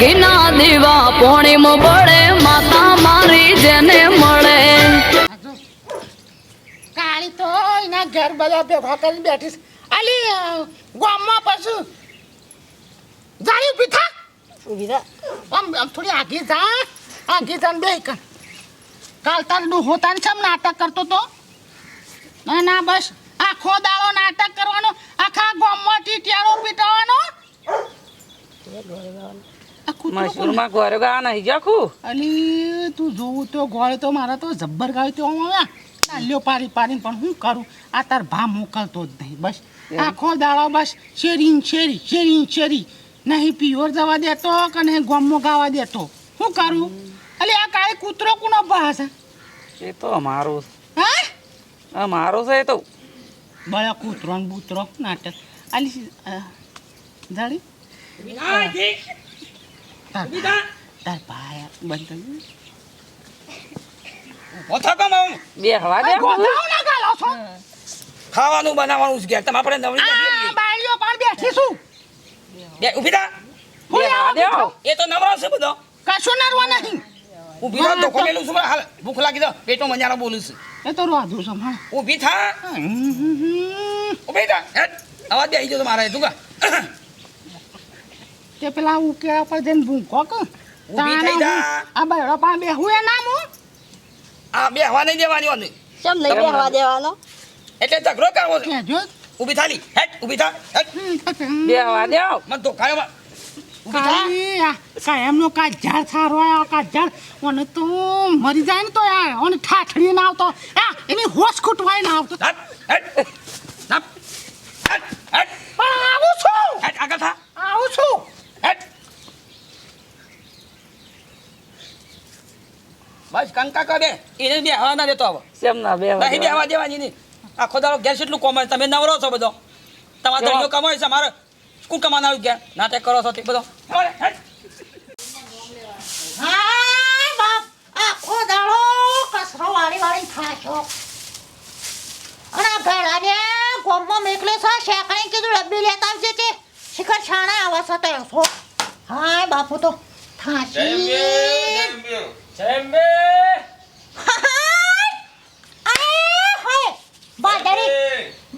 ઘીના દીવા પોણીમાં બળે માતા મારી જેને મળે. કાળી તો એના ઘર બધા ભેગા કરીને બેઠી છે. આલી ગામમાં પાછું જાણી ઊભી થા. ઊભી થા. આમ થોડી આગી જા બે કર. કાલ તાર ડૂહો તાર છમ નાટક કરતો તો. ના બસ આખો દાડો નાટક કરવાનો, આખા ગામમાં ટીટિયારો પીટાવાનો. મશરૂમાં ગોળ ગા નહીં જાખું. અલી તું જોવું તો ગોળ તો મારા તો જબ્બર ગાય તો આવ્યા લ્યો પાડીને પણ હું કરું. આ તાર ભા મોકલતો જ નહીં. બસ આખો દાડો બસ શેરી નહીં પીઓર જવા દેતો કે નહીં ગામમાં ગાવા દેતો. શું કરું? અલી આ કાળે કૂતરો કોનો ભા છે? એ તો અમારું હા મારું છે. એ તો બળા કૂતરો ને બૂતરો નાટક. અલી જાડી તાર ભાઈ બંધ બે હવા દે. ખાવાનું બનાવવાનું છે ઘેર. તમે આપણે નવરી બાળીઓ પર બેઠી છું. બે ઊભી થા. બે હવા દે. એ તો નવરો છે બધો. કશું નરવા નહીં. ઊભી થા. ધોકો મેલું છું. હાલ ભૂખ લાગી તો પેટમાં મજાનો બોલું છું. એ તો રોધું છે હા. ઊભી થા. ઊભી થા. હેટ અવાજ દે આવી જતો મારે તું કા. તે પેલા ઉકેળા પર જઈને ભૂંકો કે ઊભી થઈ જા. આ બાયડો પા બેહું એ નામ હું. આ બે હવા નહીં દેવાની હોને. કેમ નહીં બેહવા દેવાનો? એટલે ઝઘડો કરવો છે. કેજો ઊભી થાલી. હેટ ઊભી થા. હેટ બે હવા દે. મન તો ખાયો ઊભી થા. કાઈ આ કાયમનો કાજાર થારો આ કાજાર ઓને તો મરી જાય ને તો યાર ઓને ઠાઠડી ના આવતો આ એની હોશ ખૂટવાય ના આવતો. હેટ હેટ નાપ. હેટ હેટ પણ આવું છું. હેટ આગળ થા. આવું છું. હેટ બસ કંકા કરે એને બે હવા ના દેતો હવે. કેમ ના બેહવા નહીં બે હવા દેવાની નહીં. આખો દાડો ઘેર કેટલું કમાય. તમે નવરો છો બધો. તમારે ધંધો કમાય છે. મારે સ્કૂલ કમાવાનું આવ્યું ઘેર. નાટક કરો છો તે બધો. હાય બાપ આખો દાડો કસરો વાળી થાશો. અને આ ભેળાને ગોમમાં મેકલે છે શેકાઈ કીધું ડબ્બી લેતા આવજે કે શિખર છાણા આવા છે તો છો. હાય બાપુ તો થાશી.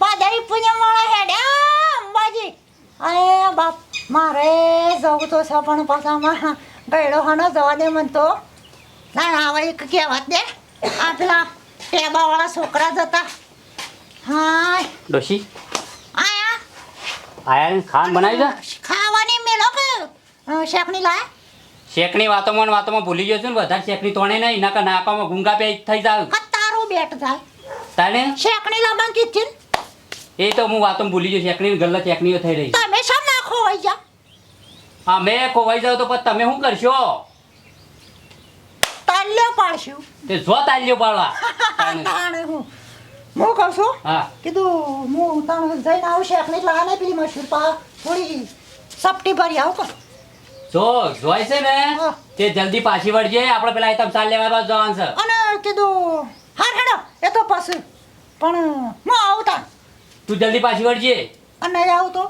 બાદરી પૂનમ વાળા હેડ્યા અંબાજી. અરે બાપ મારે જવું તો છે પણ પાછામાં ગયડો હાનો જવા દે મન તો. ના હવે એક કહેવત દે આ પેલા ટેબા વાળા છોકરા જતા. હાય ડોશી આયા આયા ખાન બનાવી દે. ખાવાની મેલો કે શેકની લાય. શેકની વાતોમાં ભૂલી ગયો છું ને. વધારે શેકની તોણે નહીં નાકા નાકામાં ગુંગા પે થઈ જાય. તારું બેટ જાય તાને શેકની લાવવાનું કીધી એ તો હું વાતોમાં ભૂલી ગયો. શેકની ગલ્લા શેકણીઓ થઈ રહી. તમે સમ નાખો હોય જા. હા મેં ખોવાઈ જાવ તો પછી તમે શું કરશો? તાલ્યો પાડશું. તે જો તાલ્યો પાડવા. તાણે હું કહું છું હા કીધું હું તાણે જઈને આવું શેકની લાને પેલી મશહૂર પા થોડી સપટી ભરી આવું કર. જો જોઈ છે ને હા. તે જલ્દી પાછી વળજે. આપણે પેલા આઈટમ સાલ લેવા બાદ જવાનું છે. અને કીધું હાર હેડો એ તો પછી પણ હું આવું તા તું જલ્દી પાછી વળજે. અને નહીં આવું તો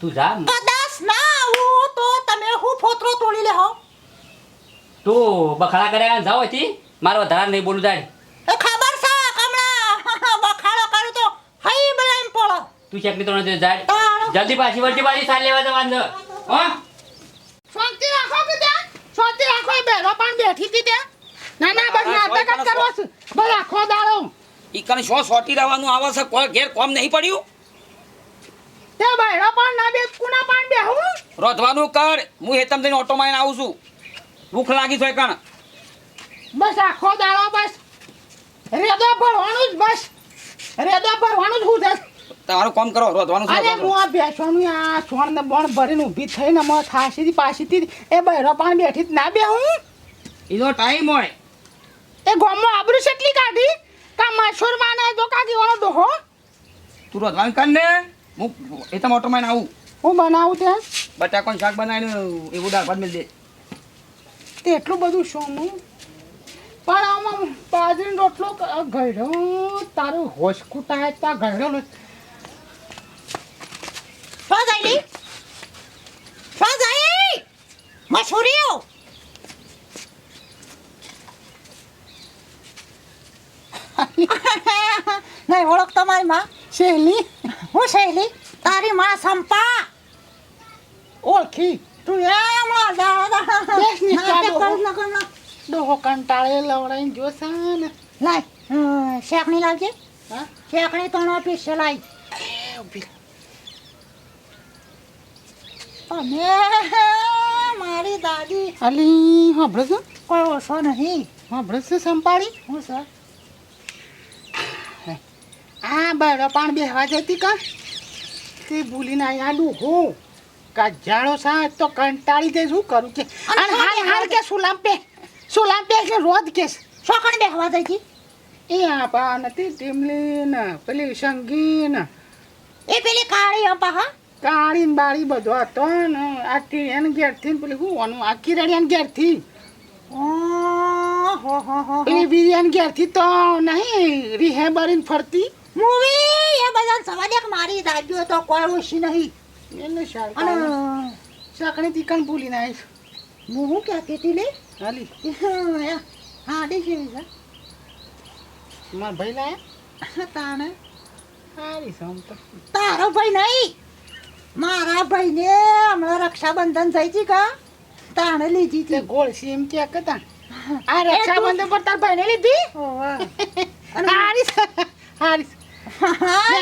તું જા. કદાચ ના આવું તો તમે હું ફોતરો તોડી લે હો. તું બખાડા કર્યા જાવ હતી. મારે વધારે નહીં બોલું જાય. એ ખબર છે કમળા બખાડો કરું તો હઈ બલાઈમ પડો. તું શેકની તોણે જાય. તાણ. જલ્દી પાછી વળજે. પાછી સાલ લેવા જવાનું છે. હા શાંતિ રાખો કે ત્યાં શાંતિ રાખો. એ બેરો પણ બેઠી હતી ત્યાં. ના બસ નાટક જ કરવો છે. બસ આખો દાડો ઈ કને શો સોટી રહેવાનું આવે છે. કોઈ ઘેર કોમ નહીં પડ્યું. તે બેરો પણ ના બે કુના પણ બેહું. રોધવાનું કર. હું હેતમ જઈને ઓટો મારીને આવું છું. ભૂખ લાગી છે કણ. બસ આખો દાડો બસ રેદો ભરવાનું જ બસ રેદો ભરવાનું જ હું છે. તમારું કામ કરો. રોધવાનું છે. અરે હું આ બેસવાનું આ સોણ ને બોણ ભરીને ઊભી થઈને મને થાસીથી પાસીથી એ બહેરો પણ બેઠી જ ના બેહું. એનો ટાઈમ હોય. એ ગામમાં આબરૂ કેટલી કાઢી કા મશહૂર માને જો કાકી વાળો ડોહો. તું રોધવાનું કર ને. હું હેતમ ઓટો મારીને આવું. હું બનાવું તે બટાકાનું શાક બનાવીને એવું દાળ ભાત મેળ દે. તે એટલું બધું સોનું પણ આમાં બાજરીનો રોટલો ગળ્યો તારું હોશ ખૂટાય તા ગળ્યો ને શું જાય મારી માં શેલી હું શૈલી તારી માં સંપા ઓળખી તું એમ બેસ ની ચાલો. દાડા ડોહો કંટાળે લવડાઈને જોશે ને. લાય શેકણી લાવજે હા શેકણી તણો પીસ લાય અને મારી દાદી અલી સાંભળે છે કોઈ ઓછો નહીં સાંભળે છે સંપાડી હું સર આ બરો પણ બેહવા જતી કા તે ભૂલીને આયા ડોહો કાજાળો સા તો કંટાળી જાય શું કરું કે અને હાલ કે સુલામ પે એટલે રોજ કે શોકણ બેહવા જઈ હતી એ આપા નથી ટીમલી ને પેલી સંગી ને એ પેલી કાળી અંપા હા કાળી ને બાળી બધો હતો ને આખી એને ઘેરથી ને પેલી શું વાનું આખી રેડિયાને ઘેરથી હો પેલી બિરિયાની ઘેરથી તો નહીં રીહે બરીને ફરતી મૂવી એ બધા સવાલ એક મારી દાદીઓ તો કોઈ ઓછી નહીં એને શાળ અને સાકણી તીકણ ભૂલીને આવીશ હું શું કહેતી હતી લે હાલી હા ડીજી છે મારા ભાઈ લાયા તાણે સારી છે આમ તો તારો ભાઈ નહીં મારા ભાઈને હમણાં રક્ષાબંધન થઈ હતી કા તાણે લીધી તે હતી ગોળ છે એમ ક્યાં કતા આ રક્ષાબંધન પર તાર ભાઈને લીધી હારી છે હારી છે. હા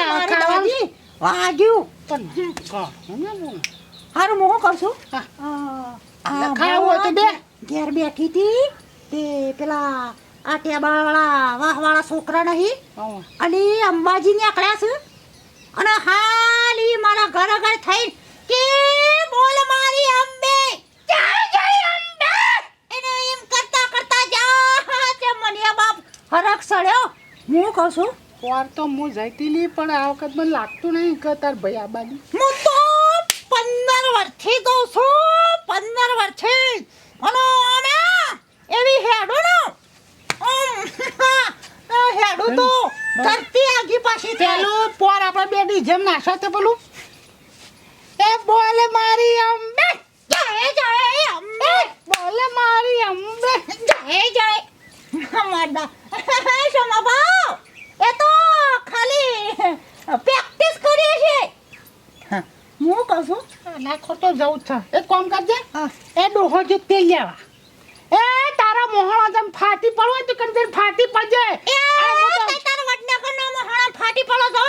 મારી દાદી વાગ્યું પણ કોણ હારું હું શું કરશું હા ખાવું હોય તો બે ઘેર બેઠી હતી તે પેલા આટિયાવાળા વાહવાળા છોકરા નહીં આવો. અને અંબાજી નીકળ્યા છે અને હાલ ઈ મારા ઘર ઘર થઈ કે બોલ મારી અંબે જય જય અંબે એને એમ કરતા કરતા જા તે મનિયા બાપ હરખ સડ્યો હું કહું છું વાર તો હું જઈતી લી પણ આ વખત મને લાગતું નહીં કે તાર ભાઈ આ બાજુ હું તો 15 વર્ષથી કહું છું 15 વર્ષથી અને અમે એવી હેડો ને હેડો તો ધરતી આગી પાછી પેલું પોર આપણે બેડી જેમ નાશો તે પેલું એ બોલે મારી અંબે જય જય અંબે બોલે મારી અંબે જય જય માડા શોમા ભાવ એ તો ખાલી પ્રેક્ટિસ કરીએ છે હું કહું છું નાખો તો જવું છે એક કામ કરજે હા. એ ડોહો જે તેલ લેવા એ તારા મોહણા જેમ ફાટી પડવું તો કંદર ફાટી પડજે તાર વડનગર નો મહાણા ફાટી પડો છો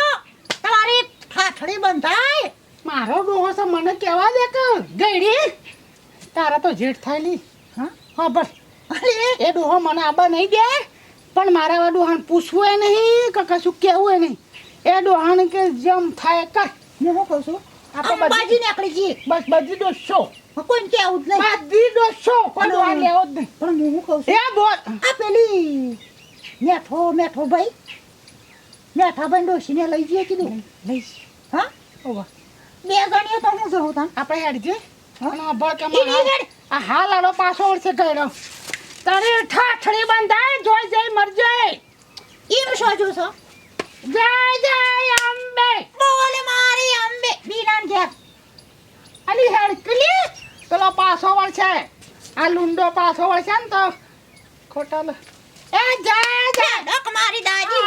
તમારી ઠાઠડી બંધાય મારો ડોહો છે મને કહેવા દે કે ગઈડી તારા તો જેઠ થાયલી હા બસ એ ડોહો મને આબા નહીં દે પણ મારા ડોહાને પૂછવું એ નહીં કે કશું કહેવું એ નહીં એ ડોહાને કે જેમ થાય કર હું શું કહું છું આપણે અંબાજી નીકળી જઈએ બસ બધી ડોસો કોઈ કેવું જ નહીં બધી ડોસો કોઈ ડોહા લેવો જ નહીં પણ હું શું કહું છું એ બોલ આ પેલી મેઠો ભાઈ મેઠા ભાઈ ડોશીને લઈ જઈએ કીધું લઈ હા ઓવા બે ગણીઓ તો હું જઉં તાં આપણે હેડજે અને બળ કે ઈ નહીં હેડ. આ હાલ આનો પાછો વર્ષે ગયો તારી ઠાઠડી બંધાય જોઈ જઈ મરજે ઈમ સોજું છો જય જય અંબે બોલે મારી અંબે બીનાન ઘેર અલી હેડકલી પેલો પાછો વર્ષે આ લુંડો પાછો વર્ષે ને તો ખોટા લે એ જય જય ડક મારી દાદી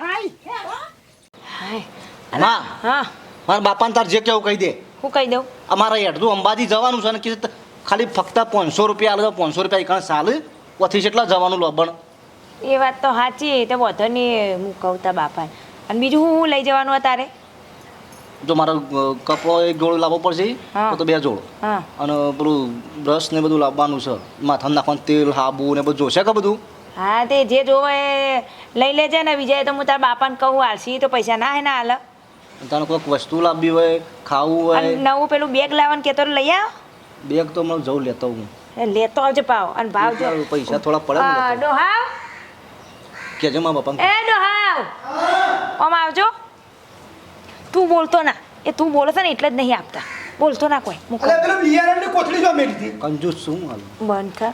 આઈ માં હા મારા બાપાને તાર જે કેવું કહી દે હું કહી દઉં અમારા હેઠું અંબાજી જવાનું છે ને કીધું ખાલી ફક્ત 500 રૂપિયા આલે તો 500 રૂપિયા એકણ સાલ ઓથી કેટલા જવાનું લોબણ એ વાત તો સાચી તો વધો નહીં હું કહું તા બાપાને અને બીજું હું લઈ જવાનું તારે જો મારો કપડો એક જોડ લાવવો પડશે હા. તો 2 જોડ હા અને પેલું બ્રશ ને બધું લાવવાનું છે માથામાં નાખવાનું તેલ હાબુ ને બધું જોશે કે બધું હા તે જે જોવે એ લઈ લેજે ને બીજા તો હું તારા બાપાને કહું હાલશી તો પૈસા ના હે ના હાલ તને કોઈક વસ્તુ લાવવી હોય ખાવું અને હોય નવું પેલું બેગ લાવવાનું કહેતો લઈ આવ બેગ તો મને જવું લેતો હું એ લેતો આવજો પાવ અને ભાવ જો પૈસા થોડા પડે ને લેતો. ડોહાવ કહેજો મારા બાપાને એ ડોહાવ આમ આવજો તું બોલતો ના એ તું બોલે છે ને એટલે જ નહીં આપતા બોલતો ના કોઈ મૂકો પેલો બિયારણની કોથળી જો મેલી હતી કંજૂસ શું હાલ બંધ કર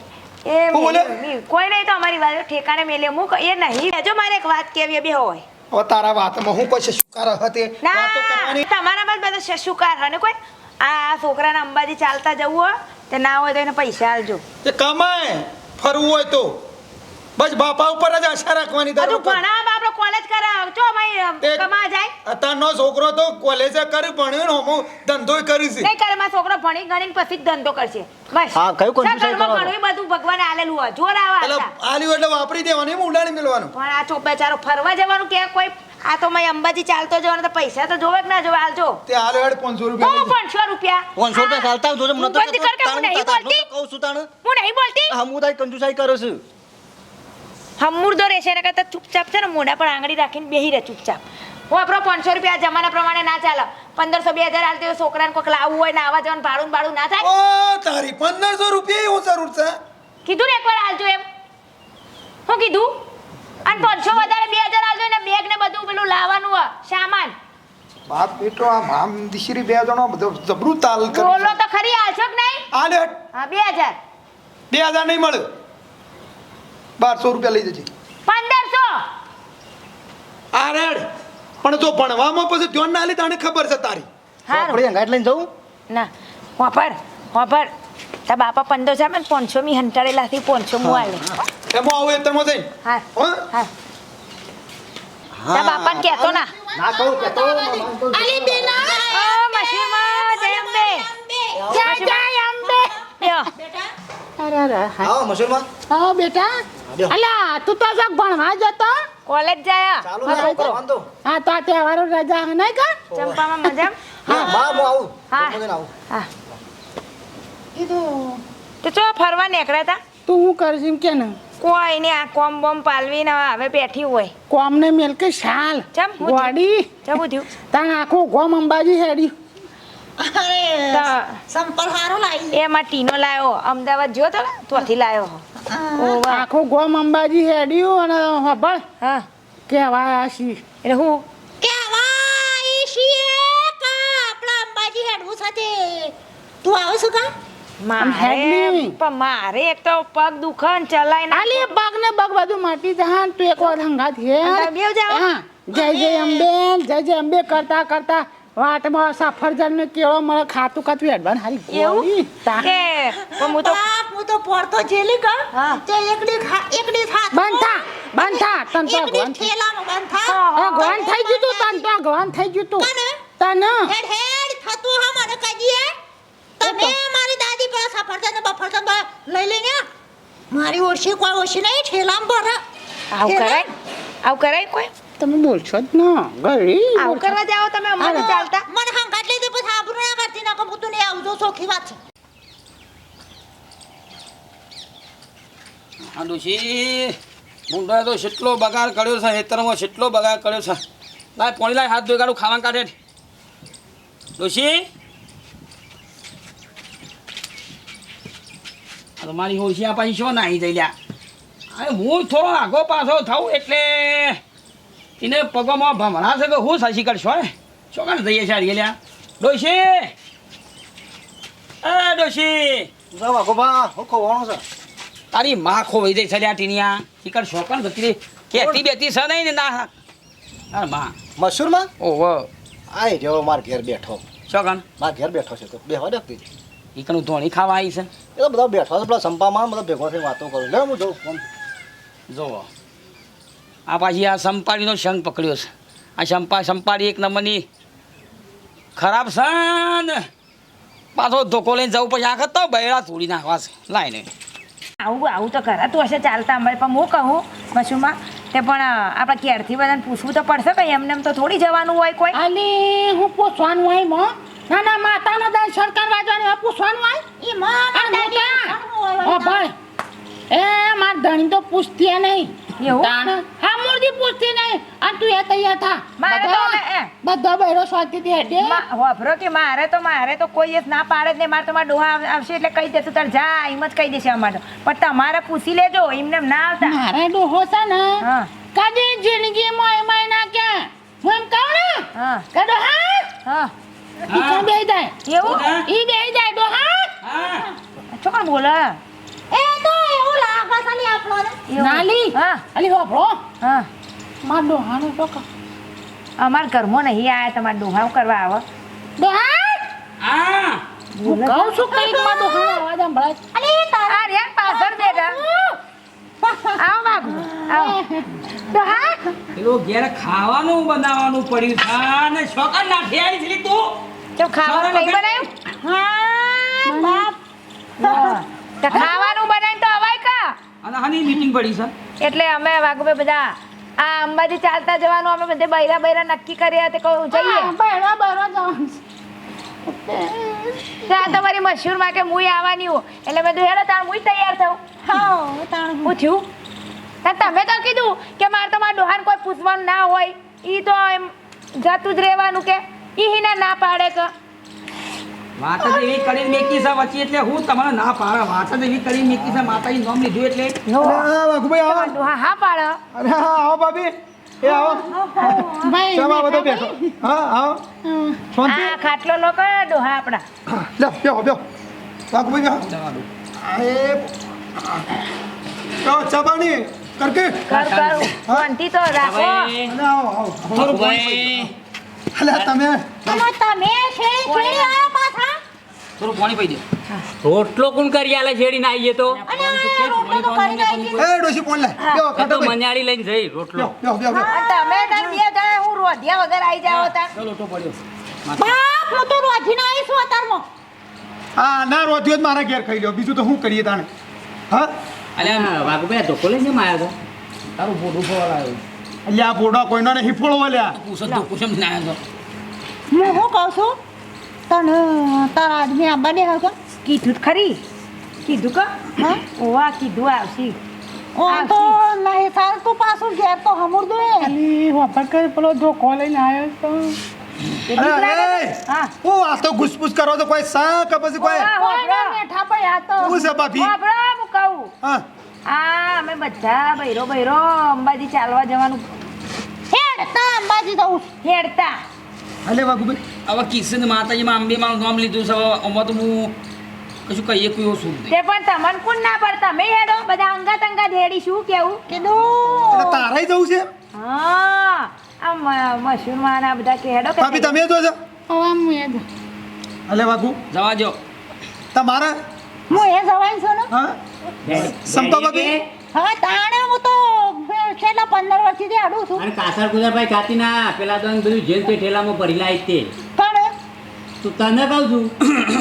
એ હું બોલે? કોઈ નહીં તો અમારી વાત ઠેકાણે મેલે મૂક એ નહીં જો મારે એક વાત કેવી બે હોય હવે તારા વાતમાં હું કોઈ શુકાર હતી વાતો ના કરવાની તમારામાં જ બધા શશુકાર હને કોઈ આ છોકરાને અંબાજી ચાલતા જવું હોય તે ના હોય તો એને પૈસા આલજો તે કમાય ફરવું હોય તો બસ બાપા ઉપર જ આશા રાખવાની તારે હજુ ભણા બાપડો કોલેજ કરે ચો ભાઈ કમા જાય અત્યારનો છોકરો તો કોલેજે કરી ભણ્યો ને હું ધંધોય કરી છે નહીં કરે મારો છોકરો ભણી ગણીને પછી જ ધંધો કરશે બસ હા, કયું confusion ઘરમાં કરવાનું? ઘણું બધું ભગવાને આલેલું હોય જોર આવે એટલે આશા. આલ્યું એટલે વાપરી દેવાનું એમ ઉડાડી મેળવાનું પણ આ ચોપ બેચારો ફરવા જવાનું કે કોઈ આ તો મેં અંબાજી ચાલતો જવાનું તો પૈસા તો જોવે કે ના જોવે હાલજો તે હાલે હેડ 500 હું રૂપિયા 500 રૂપિયા 500 રૂપિયા ચાલતા જોજે મને તો બંધ કર કે હું નહીં બોલતી. કહું છું તાણ હું નહીં બોલતી હમું તારી કંજુસાઈ કરો છું હમુરદો રહેશે ને કરતા ચૂપચાપ છે ને મોઢા પર આંગળી રાખીને બેહી રહે ચૂપચાપ હું આપણો 500 રૂપિયા આ જમાના પ્રમાણે ના ચાલે 1500 2000 હાલતી હોય છોકરાને કોઈક લાવવું હોય ને આવવા જવાનું ભાડું ના થાય ઓ તારી 1500 રૂપિયા હું જરૂર છે કીધું ને એકવાર હાલજો એમ હું કીધું અને 500 વધારે 2000 હાલજો ને બેગ ને બધું પેલું લાવવાનું હોય સામાન બાપ બેટો આમ દીશરી બે જણો બધો જબરું તાલ કરી બોલો તો ખરી હાલશો કે નહીં આલે હેડ હા 2000 2000 નહીં મળે 1200 રૂપિયા લઈ જજે 1500 આ રેડ પણ જો ભણવામાં પછી ધ્યાન ના લે તને ખબર છે તારી હારું આપણે અંગાટ લઈને જવું ના વાપર તા બાપા 1500 છે ને 500 મી હંટાડેલાથી 500 મુ આલે એમાં આવું એતરમાં જઈને હા હો હા તા બાપાને કહેતો ના ના કહું કે તો અલી બેના ઓ મશીમાં જય અંબે જય અંબે યો આવો મશૂરમાં હા બેટા બેહો. અલા તું તો જગ ભણવા જતો કોલેજ જાય ચાલુ ના કરો વાંધો હા તો આ તહેવારો રજા હે નહીં કા ચંપામાં મજામ હા બા હું આવું હા. હું આવું હા કીધું તો ચો ફરવા નીકળ્યા તા તું હું કરીશ એમ કે ને કોઈ ને આ કોમ બોમ પાલવીને હવે બેઠી હોય કોમને મેલ કે શાલ ચમ, હું ગોડી જવું થયું તાણ આખું ગોમ અંબાજી હેડી અરે તો સંપલ હારો લાવી એમાં ટીનો લાયો અમદાવાદ જો તો ત્યાંથી લાયો ઓવા આખું ગોમ અંબાજી હેડ્યું અને હબળ હા કહેવાય આશી એટલે હું કેવાય છીએ કા આપણા અંબાજી હેડવું સાથે તું આવે છે કા આમ હેડલી. મારે એક તો પગ દુખે ને ચલાય ના આલી પગ ને બગ બધું માટી જહાન તું એક વાર હંગાત હે અંદર બેવ જાઓ. હા જય જય અંબે કરતા કરતા વાટમાં સફરજન ને કેળો મળે ખાતું ખાતું હેડવાન હારી એવું ગોળી. તા. કે પણ હું તો બાપ હું તો પડતો જેલી કા હા. તે એકડી થાત બંધ થા તન તો એકડી ગવાન ઠેલામાં બંધ થા આ ગવાન થઈ ગયું તું તન તો ગવાન થઈ ગયું તું તને? તન હેડ હેડ થતું હા મને કહીએ તમે મારી દાદી પાસે સફરજન ને બફરજન લઈ લઈને મારી ઓછી કોઈ ઓછી નહીં ઠેલામાં ભરા આવું કરાય કોઈ તમે બોલશો જ ના ગળી આવું કરવા જાઓ તમે અમારે ચાલતા મને હંગાટ લઈ દે પછી આબરૂ ના કરતી ના કબૂ તું ને આવજો સોખી વાત છે આ ડોશી મુંડાએ તો કેટલો બગાડ કર્યો છે હેતરમાં કેટલો બગાડ કર્યો છે લાય પોણી લાય હાથ ધોઈ કાઢું ખાવા કાઢે ડોશી તમારી હોશિયા પાછી શું નાહી જઈ લ્યા અરે હું થોડો આગો પાછો થાઉં એટલે એને પગોમાં ભમણા છે કે હું સાચી કરશો ને શું કાને જઈએ છે હારી લ્યા ડોશી એ ડોશી જાવ આગોબા હું ખોવાનો છે તારી માં ખોવાઈ જાય છે લ્યા ટીનિયા શીકર શોકન જતી કેતી બેતી છે નહીં ને ના અરે માં મશૂરમાં ઓહો આય જો માર ઘેર બેઠો શોકન માર ઘેર બેઠો છે તો બેહવા દે તી. ઈકનું ધોણી ખાવા આવી છે એ તો બધા બેઠો છે પેલા સંપામાં બધા ભેગો થઈને વાતો કરું લે હું જોઉં ફોન જુઓ આ પાછી આ સંપાડીનો શંખ પકડ્યો છે આ સંપાડી એક નંબરની ખરાબ છે ને પાછો ધોકો લઈને જવું પછી આખત તો બૈરા તોડી નાખવા છે લાઈને આવું તો કરાતું હશે ચાલતા અમારે પણ હું કહું મશુમાં તે પણ આપણા ક્યારથી બધાને પૂછવું તો પડશે કઈ એમને એમ તો થોડી જવાનું હોય કોઈ આલી હું પૂછવાનું હોય મો ના ના માતાનો દર્શન કરવા જવાનું હોય પૂછવાનું હોય ઈ માં અને હું તો ઓ ભાઈ એ માર ધણી તો પૂછતી નહીં એવું? તાણ હા મુરજી પૂછતી નહીં અને તું એ તૈયાર થા મારે તો બધા બધા બૈરો શાંતિથી હેડે વાપરો કે મારે તો કોઈ જ ના પાડે જ નહીં મારે તો મારા ડોહા આવશે એટલે કહી દેશું તાર જા એમ જ કહી દેશે અમારે પણ તમારે પૂછી લેજો એમને એમ ના આવતા મારે ડોહો છે ને હા કદી જિંદગીમાં એમાં ના કે હું એમ કહું ને હા કે ડોહા હા ઈ કાં બેહી જાય એવું ઈ બેહી જાય ડોહા છોકરા બોલે એ તો એવું લાગે છે ને આપણને એવું? નાલી હા અલી હોભળો હા માર ડોહાનો ટોકા અમારા ઘરમાં નહીં આયા તમારા ડોહા કરવા આવે ડોહા હા હું કહું છું કઈક માં ડોહાનો અવાજ સંભળાય અલી તારા આ રે પાછળ બેઠા આવો બાબુ આવો તો હા પેલું ઘેર ખાવાનું બનાવવાનું પડ્યું છે ને શોકર ના ઠેરી છે તું તો ખાવાનું નહીં બનાવ્યું હા બાપ તો ખાવાનું બનાવીને તો અવાય કા અને હાની મીટિંગ પડી છે એટલે અમે વાઘુભાઈ બધા આ અંબાજી ચાલતા જવાનું અમે બધે બૈરા બૈરા નક્કી કર્યા તે કહું જઈએ બહેરા બહેરા જવાનું તો આ તમારી મશહૂર માં કે હું આવવાની હું એટલે મેં હેડો તાર હું તૈયાર થઉં હા તાણ પૂછ્યું તો તમે તો કીધું કે મારે તો મારા ડોહાને કોઈ પૂછવાનું ના હોય ઈ તો એમ જતું જ રહેવાનું કે ઈ હિના ના પાડે કે વાત જ એવી કરીને મેકી છે વચ્ચે એટલે હું તમારે ના પાડે વાત જ એવી કરીને મેકી છે માતાજી નામ લીધું એટલે વાઘુભાઈ આવો ડોહા હા પાડે અરે હા આવો ભાભી એ આવો ભાઈ શેમાં બધો બેઠો હા આવો શાંતિ આ ખાટલો લોકો ડોહા આપણા લે બેહો બેહો વાઘુભાઈ બેહો એ તો ચબાની કરકે કર શાંતિ તો રાખો અને આવો આવો થોડું પાણી અલે તમે તમે શેરી શેરી આયા પાછા થોડું પાણી પી દે રોટલો કોણ કરી આલે છેડીને આવીએ તો અને આ રોટલો તો કરી નાખી એ ડોશી પોણ લે બેહો તો ખાટો ભાઈ મન્યાળી લઈને જઈ રોટલો બેહો બેહો બેહો અને તમે તાર બે જણા હું રોધ્યા વગર આવી જાવ તાર ચલો તો પડ્યો બાપ હું તો રોજીને આવીશું અતારમાં હા ના રોધ્યો જ મારા ઘેર ખાઈ લ્યો બીજું તો શું કરીએ તાણે હા અલ્યા વાઘુભાઈ ધોકો લઈને કેમ આવ્યો તો તારું ફોટો ફોલ આવ્યો એટલે આ પોડા કોઈનો નહીં ફોળવો લ્યા પૂછો તો પૂછમ ના આવ્યો હું શું કહું છું તને તારા આદમી આંબા દે હશે કીધું તો ખરી કીધું કે હા ઓવા કીધું આવશે ઓ તો નહીં સાર તું પાછું ઘેર તો હમુર દો ખાલી વાપર કરી પેલો ધોકો લઈને આવ્યો તો અરે હા હું આ તો ઘુસપુસ કરો તો કોઈ સા કે પછી કોઈ બેઠા ભાઈ આ તો હું છે ભાભી હું કહું હા આ અમે બધા બૈરો બૈરો અંબાજી ચાલવા જવાનું હેડ તા અંબાજી જવું હેડતા અલે વાઘુભાઈ હવે કિશન માતાજીમાં અંબેમાં નામ લીધું છે હવે આમાં તો હું કશું કહીએ કોઈ શું તે પણ તમને કોણ ના પડતા તમે હેડો બધા અંગાત અંગાત હેડી શું કેવું એટલે કીધું તારાય જવું છે હા આ મશરૂમ ના બધા કે હેડો કે ભાભી તમે જો છો હવે હું એ જ અલે વાઘુ જવા દો તમારા હું એ જવાય છું ને હા સંપા ભાભી હા તાણે હું તો છેલ્લા 15 વર્ષથી આડું છું અને કાસર ગુજરભાઈ ખાતી ના પેલા તો બધું જેલ તે ઠેલામાં ભરી લાવી તે પણ તું તને કહું છું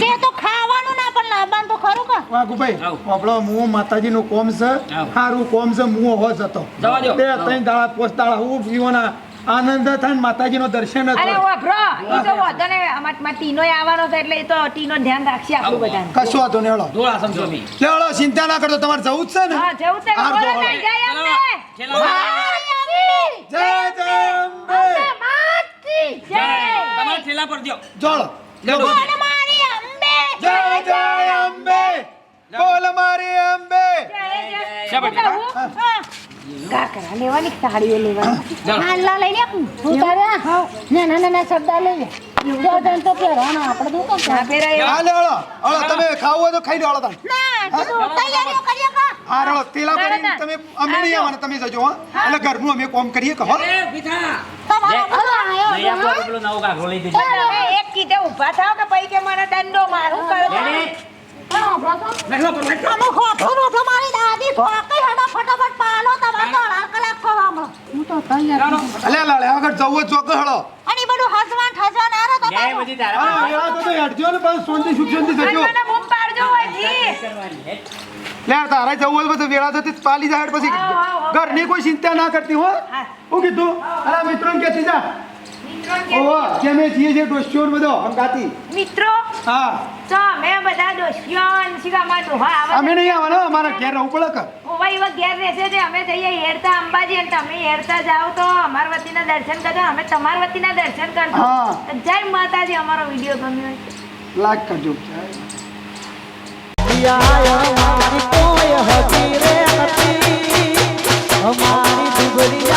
તે તો ખાવાનું ના પણ લાવવાનું તો ખરું કે વાઘુભાઈ આવો. આપણો મુઓ માતાજીનું કોમ છે આવો. સારું કોમ છે મુઓ હો જતો જવા દ્યો. 2 3 દાડા 5 દાડા હું પીવાના આનંદ થાય ને માતાજીનો દર્શન જ અરે થાય. વાપરો ઈ તો વાંધો ને અમાર ટીનોય આવવાનો છે એટલે ઈ તો ટીનો ધ્યાન રાખશે આપણું બધાને કશો વાંધો નહીં હેળો દોડા સમજો મી લે હેળો ચિંતા ના કરતો તમારે જવું જ છે ને હા જવું છે હાર બોલો જો, ને જય અંબે જય જંબે જય તમારા ઠેલા પર દ્યો જોડો લેડો મારી અંબે જય જય અંબે બોલ મારી અંબે શા બેટા? કાકરા લેવાની કે સાડીઓ લેવાની ચાલો. હાલા લઈ લે ઉતારે ના ના ના શબ્દ લઈ લે જો તન તો પહેરવાના આપણે તો કામ ના પહેરાય હા લે હેળો હેળો તમે ખાવું હોય તો ખાઈ લો હેળો તાણ ના કીધું તૈયારીઓ કરીએ કા હા હેળો તેલા કરીને તમે અમે નહીં આવવાના તમે જજો હા એટલે ઘરનું અમે કોમ કરીએ કહો એ પીઠા તમારો ભલો આયો નહીં આપો તો પેલો નવો કાગડો લઈ દેજો તમે એક કીધે ઊભા થાવ કે પછી કે મને દંડો મારું કરો બેઠો પર બેઠો અમે ખોટું રોટલો મારી દાદી ધોકે હડા ફટાફટ પાલો તમારે તો 2 કલાક ખવામણો હું તો તૈયાર ચાલો અલે લાલે આગળ જવું જ ચોક હેળો અને ઈ બધું હસવાન ઠસવાન આરો તો જય બધી તારા હા યાર તો હેડજો ને પણ શાંતિ સુખ શાંતિ જજો મને બૂમ પાડજો હોયથી કરવાની હે લે તારે જવું હોય તો વેળા થતી પાલી જાય પછી ઘરની કોઈ ચિંતા ના કરતી હો હું કીધું અરે મિત્રોને કહેતી જા ઓહો કે મેં જીએ જે ડોસ્યો ને બધો અંગાતી મિત્રો હા તો અમે બધા દોસ્તિયો શિકામાં ડોહા આવે અમે નહીં આવવાના અમારા ઘેર રહેવું પડે કે ઓવા એવા ઘેર રહેશે તે અમે જઈએ હેડતા અંબાજી અને તમે હેડતા જાઓ તો અમારા વતીના દર્શન કરજો અમે તમારા વતીના દર્શન કરજો હા. તો જય માતાજી અમારો વિડીયો ગમ્યો હોય લાગ કરજો અમારી કોઈ હતી રે હતી અમારી ડુબરી